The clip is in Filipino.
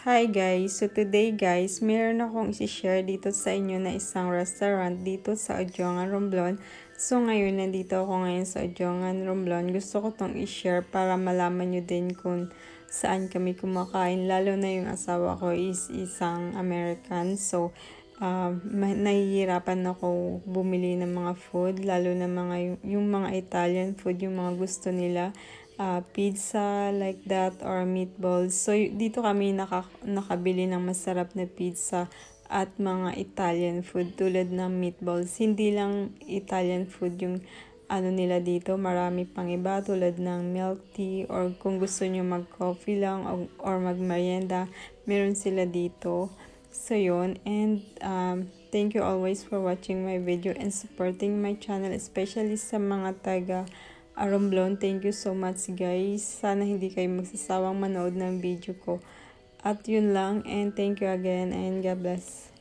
Hi guys! So today guys, meron akong isi-share dito sa inyo na isang restaurant dito sa Odjongan, Romblon. So ngayon, nandito ako ngayon sa Odjongan, Romblon. Gusto ko tong i-share para malaman nyo din kung saan kami kumakain. Lalo na yung asawa ko is isang American. So nahihirapan ako bumili ng mga food. Lalo na yung mga Italian food, yung mga gusto nila. Pizza like that or meatballs. So dito kami nakabili ng masarap na pizza at mga Italian food tulad ng meatballs. Hindi lang Italian food yung nila dito, marami pang iba tulad ng milk tea or kung gusto nyo mag-coffee lang or mag-merienda, meron sila dito. So yun, and thank you always for watching my video and supporting my channel, especially sa mga taga Romblon. Thank you so much guys. Sana hindi kayo magsasawang manood ng video ko. At yun lang, and thank you again and God bless.